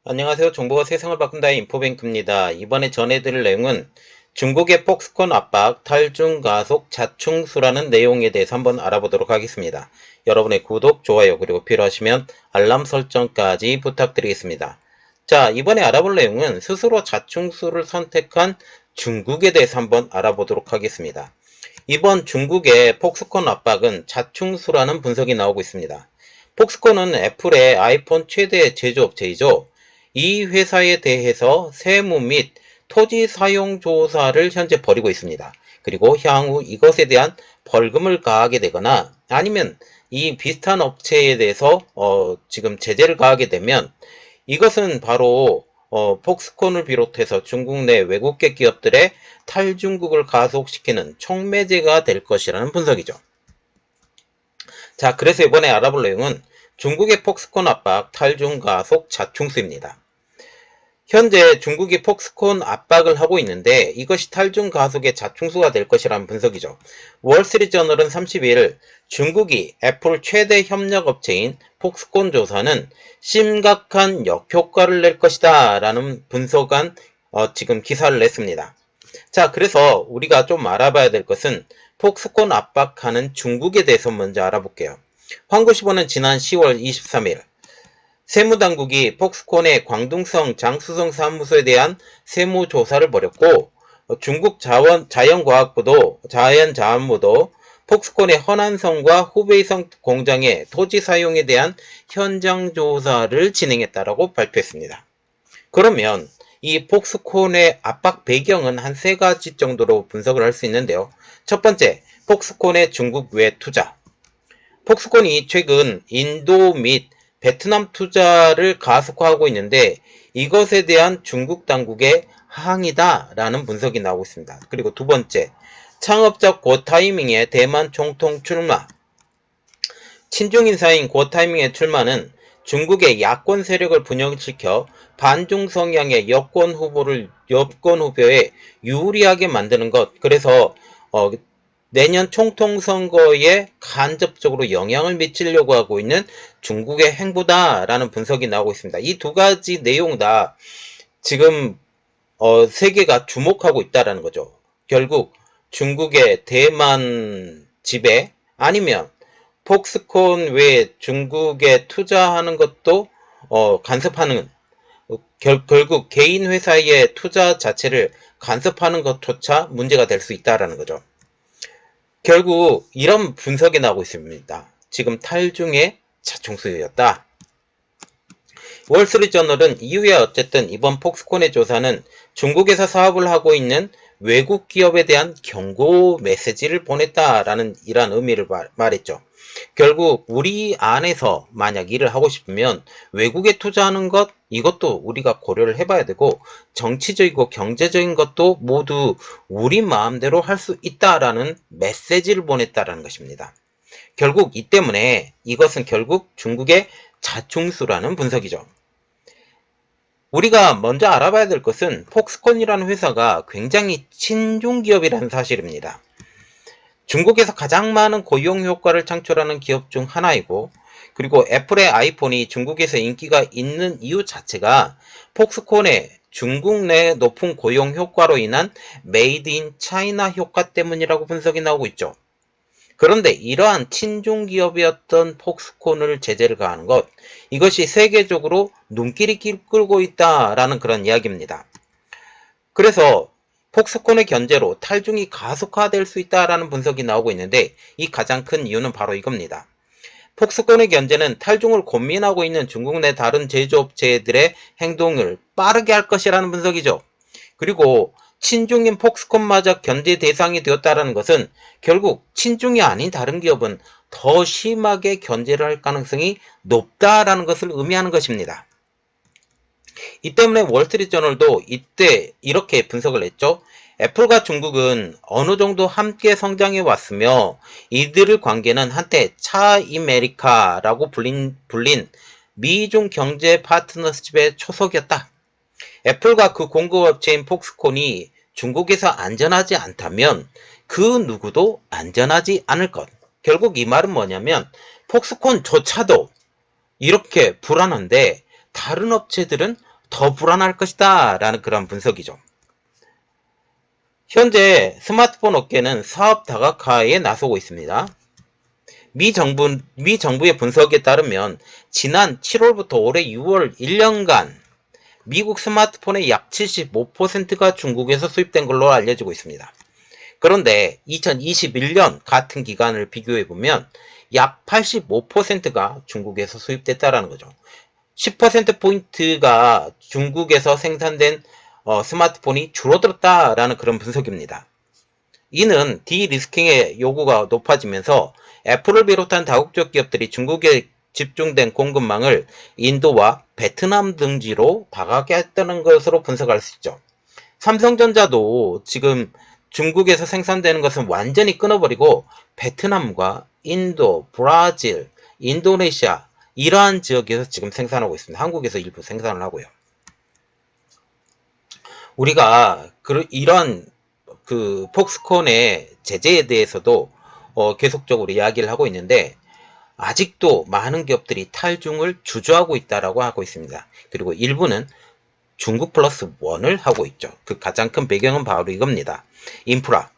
안녕하세요. 정보가 세상을 바꾼다의 인포뱅크입니다. 이번에 전해드릴 내용은 중국의 폭스콘 압박, 탈중 가속, 자충수라는 내용에 대해서 한번 알아보도록 하겠습니다. 여러분의 구독, 좋아요, 그리고 필요하시면 알람 설정까지 부탁드리겠습니다. 자, 이번에 알아볼 내용은 스스로 자충수를 선택한 중국에 대해서 한번 알아보도록 하겠습니다. 이번 중국의 폭스콘 압박은 자충수라는 분석이 나오고 있습니다. 폭스콘은 애플의 아이폰 최대 제조업체이죠. 이 회사에 대해서 세무 및 토지 사용 조사를 현재 벌이고 있습니다. 그리고 향후 이것에 대한 벌금을 가하게 되거나 아니면 이 비슷한 업체에 대해서 지금 제재를 가하게 되면 이것은 바로 폭스콘을 비롯해서 중국 내 외국계 기업들의 탈중국을 가속시키는 촉매제가 될 것이라는 분석이죠. 자, 그래서 이번에 알아볼 내용은 중국의 폭스콘 압박, 탈중 가속, 자충수입니다. 현재 중국이 폭스콘 압박을 하고 있는데 이것이 탈중 가속의 자충수가 될 것이라는 분석이죠. 월스트리트저널은 32일 중국이 애플 최대 협력업체인 폭스콘 조사는 심각한 역효과를 낼 것이다 라는 분석한 지금 기사를 냈습니다. 자, 그래서 우리가 좀 알아봐야 될 것은 폭스콘 압박하는 중국에 대해서 먼저 알아볼게요. 환구시보는 지난 10월 23일 세무당국이 폭스콘의 광둥성 장수성 사무소에 대한 세무조사를 벌였고 중국 자연자원부도 폭스콘의 허난성과 후베이성 공장의 토지 사용에 대한 현장 조사를 진행했다라고 발표했습니다. 그러면 이 폭스콘의 압박 배경은 한 세 가지 정도로 분석을 할 수 있는데요. 첫 번째, 폭스콘의 중국 외 투자. 폭스콘이 최근 인도 및 베트남 투자를 가속화하고 있는데 이것에 대한 중국 당국의 항의다라는 분석이 나오고 있습니다. 그리고 두 번째, 창업자 고 타이밍의 대만 총통 출마. 친중 인사인 고 타이밍의 출마는 중국의 야권 세력을 분열시켜 반중 성향의 여권 후보에 유리하게 만드는 것. 그래서 내년 총통 선거에 간접적으로 영향을 미치려고 하고 있는 중국의 행보다라는 분석이 나오고 있습니다. 이 두 가지 내용 다 지금 세계가 주목하고 있다라는 거죠. 결국 중국의 대만 지배 아니면 폭스콘 외에 중국에 투자하는 것도 간섭하는 결국 개인 회사의 투자 자체를 간섭하는 것조차 문제가 될 수 있다라는 거죠. 결국 이런 분석이 나오고 있습니다. 지금 탈중의 자충수였다. 월스트리트저널은 이후에 어쨌든 이번 폭스콘의 조사는 중국에서 사업을 하고 있는 외국 기업에 대한 경고 메시지를 보냈다라는 이러한 의미를 말했죠. 결국 우리 안에서 만약 일을 하고 싶으면 외국에 투자하는 것 이것도 우리가 고려를 해봐야 되고 정치적이고 경제적인 것도 모두 우리 마음대로 할 수 있다라는 메시지를 보냈다라는 것입니다. 결국 이 때문에 이것은 결국 중국의 자충수라는 분석이죠. 우리가 먼저 알아봐야 될 것은 폭스콘이라는 회사가 굉장히 친중 기업이라는 사실입니다. 중국에서 가장 많은 고용 효과를 창출하는 기업 중 하나이고 그리고 애플의 아이폰이 중국에서 인기가 있는 이유 자체가 폭스콘의 중국 내 높은 고용 효과로 인한 메이드 인 차이나 효과 때문이라고 분석이 나오고 있죠. 그런데 이러한 친중 기업이었던 폭스콘을 제재를 가하는 것 이것이 세계적으로 눈길이 끌고 있다라는 그런 이야기입니다. 그래서 폭스콘의 견제로 탈중이 가속화될 수 있다라는 분석이 나오고 있는데 이 가장 큰 이유는 바로 이겁니다. 폭스콘의 견제는 탈중을 고민하고 있는 중국 내 다른 제조업체들의 행동을 빠르게 할 것이라는 분석이죠. 그리고 친중인 폭스콘마저 견제 대상이 되었다는 것은 결국 친중이 아닌 다른 기업은 더 심하게 견제를 할 가능성이 높다라는 것을 의미하는 것입니다. 이 때문에 월스트리트저널도 이때 이렇게 분석을 했죠. 애플과 중국은 어느 정도 함께 성장해 왔으며 이들의 관계는 한때 차이메리카라고 불린 미중 경제 파트너십의 초석이었다. 애플과 그 공급업체인 폭스콘이 중국에서 안전하지 않다면 그 누구도 안전하지 않을 것. 결국 이 말은 뭐냐면 폭스콘조차도 이렇게 불안한데 다른 업체들은 더 불안할 것이다 라는 그런 분석이죠. 현재 스마트폰 업계는 사업 다각화에 나서고 있습니다. 미 정부의 분석에 따르면 지난 7월부터 올해 6월 1년간 미국 스마트폰의 약 75%가 중국에서 수입된 걸로 알려지고 있습니다. 그런데 2021년 같은 기간을 비교해보면 약 85%가 중국에서 수입됐다라는 거죠. 10%포인트가 중국에서 생산된 스마트폰이 줄어들었다라는 그런 분석입니다. 이는 디리스킹의 요구가 높아지면서 애플을 비롯한 다국적 기업들이 중국에 집중된 공급망을 인도와 베트남 등지로 박아겠다는 것으로 분석할 수 있죠. 삼성전자도 지금 중국에서 생산되는 것은 완전히 끊어버리고 베트남과 인도, 브라질, 인도네시아 이러한 지역에서 지금 생산하고 있습니다. 한국에서 일부 생산을 하고요. 우리가 이런 폭스콘의 제재에 대해서도 계속적으로 이야기를 하고 있는데 아직도 많은 기업들이 탈중을 주저하고 있다라고 하고 있습니다. 그리고 일부는 중국 플러스 원을 하고 있죠. 그 가장 큰 배경은 바로 이겁니다. 인프라,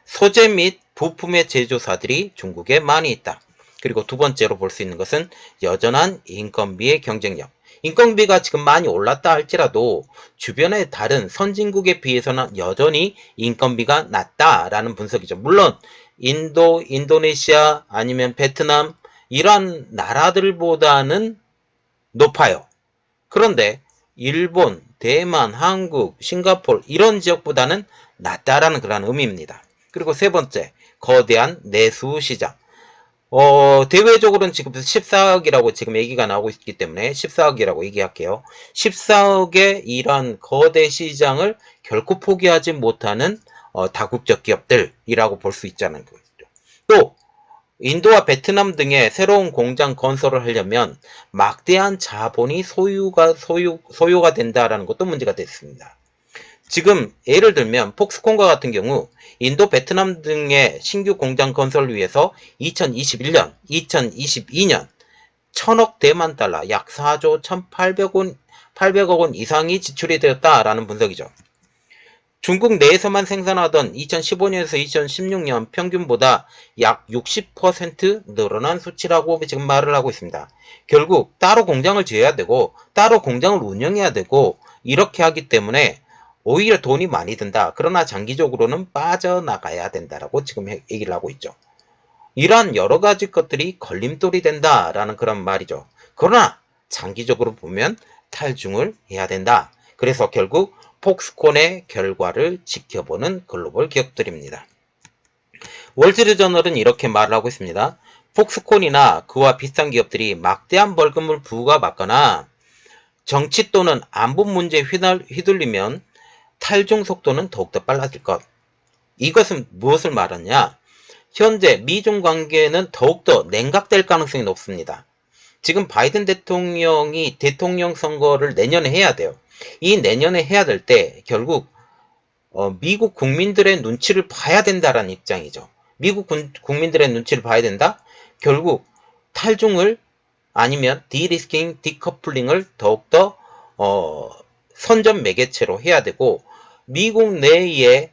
소재 및 부품의 제조사들이 중국에 많이 있다. 그리고 두 번째로 볼 수 있는 것은 여전한 인건비의 경쟁력. 인건비가 지금 많이 올랐다 할지라도 주변의 다른 선진국에 비해서는 여전히 인건비가 낮다라는 분석이죠. 물론 인도, 인도네시아 아니면 베트남 이런 나라들보다는 높아요. 그런데 일본, 대만, 한국, 싱가포르 이런 지역보다는 낮다라는 그런 의미입니다. 그리고 세 번째, 거대한 내수 시장. 대외적으로는 지금 14억이라고 지금 얘기가 나오고 있기 때문에 14억이라고 얘기할게요. 14억의 이런 거대 시장을 결코 포기하지 못하는 다국적 기업들이라고 볼 수 있자는 거죠. 또 인도와 베트남 등의 새로운 공장 건설을 하려면 막대한 자본이 소요가 된다라는 것도 문제가 됐습니다. 지금 예를 들면 폭스콘과 같은 경우 인도, 베트남 등의 신규 공장 건설을 위해서 2021년, 2022년 1000억 대만 달러, 약 4조 1800억 원 이상이 지출이 되었다라는 분석이죠. 중국 내에서만 생산하던 2015년에서 2016년 평균보다 약 60% 늘어난 수치라고 지금 말을 하고 있습니다. 결국 따로 공장을 지어야 되고 따로 공장을 운영해야 되고 이렇게 하기 때문에 오히려 돈이 많이 든다. 그러나 장기적으로는 빠져나가야 된다라고 지금 얘기를 하고 있죠. 이러한 여러 가지 것들이 걸림돌이 된다라는 그런 말이죠. 그러나 장기적으로 보면 탈중을 해야 된다. 그래서 결국 폭스콘의 결과를 지켜보는 글로벌 기업들입니다. 월스트리트저널은 이렇게 말을 하고 있습니다. 폭스콘이나 그와 비슷한 기업들이 막대한 벌금을 부과받거나 정치 또는 안보 문제에 휘둘리면 탈중 속도는 더욱더 빨라질 것. 이것은 무엇을 말하냐? 현재 미중 관계는 더욱더 냉각될 가능성이 높습니다. 지금 바이든 대통령이 대통령 선거를 내년에 해야 돼요. 이 내년에 해야 될 때 결국 미국 국민들의 눈치를 봐야 된다라는 입장이죠. 미국 국민들의 눈치를 봐야 된다? 결국 탈중을 아니면 디리스킹, 디커플링을 더욱더 선전 매개체로 해야 되고 미국 내에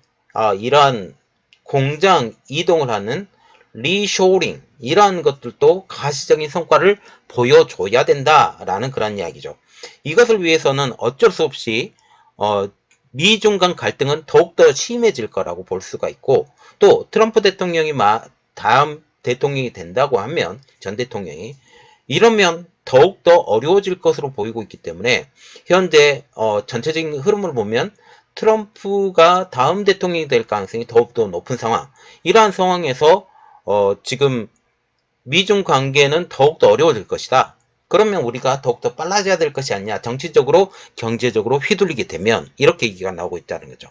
이러한 공장 이동을 하는 리쇼링 이러한 것들도 가시적인 성과를 보여줘야 된다라는 그런 이야기죠. 이것을 위해서는 어쩔 수 없이 미중 간 갈등은 더욱더 심해질 거라고 볼 수가 있고 또 트럼프 대통령이 다음 대통령이 된다고 하면 전 대통령이 이러면 더욱더 어려워질 것으로 보이고 있기 때문에 현재 전체적인 흐름을 보면 트럼프가 다음 대통령이 될 가능성이 더욱더 높은 상황. 이러한 상황에서 지금 미중 관계는 더욱더 어려워질 것이다. 그러면 우리가 더욱더 빨라져야 될 것이 아니냐. 정치적으로 경제적으로 휘둘리게 되면 이렇게 얘기가 나오고 있다는 거죠.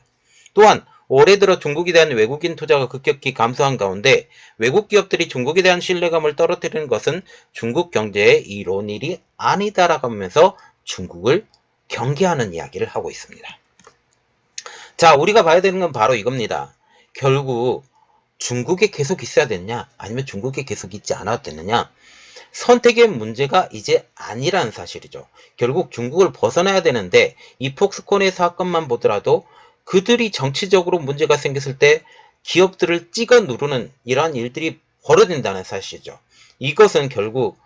또한 올해 들어 중국에 대한 외국인 투자가 급격히 감소한 가운데 외국 기업들이 중국에 대한 신뢰감을 떨어뜨리는 것은 중국 경제의 이로운 일이 아니다라고 하면서 중국을 경계하는 이야기를 하고 있습니다. 자, 우리가 봐야 되는 건 바로 이겁니다. 결국 중국에 계속 있어야 되느냐 아니면 중국에 계속 있지 않아도 되느냐. 선택의 문제가 이제 아니라는 사실이죠. 결국 중국을 벗어나야 되는데 이 폭스콘의 사건만 보더라도 그들이 정치적으로 문제가 생겼을 때 기업들을 찍어 누르는 이러한 일들이 벌어진다는 사실이죠. 이것은 결국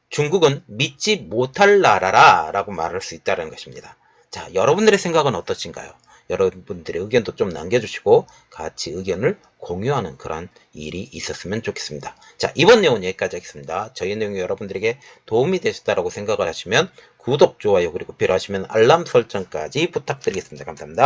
중국은 믿지 못할 나라라고 말할 수 있다는 것입니다. 자, 여러분들의 생각은 어떠신가요? 여러분들의 의견도 좀 남겨주시고 같이 의견을 공유하는 그런 일이 있었으면 좋겠습니다. 자, 이번 내용은 여기까지 하겠습니다. 저희 내용이 여러분들에게 도움이 되셨다고 생각을 하시면 구독, 좋아요, 그리고 필요하시면 알람 설정까지 부탁드리겠습니다. 감사합니다.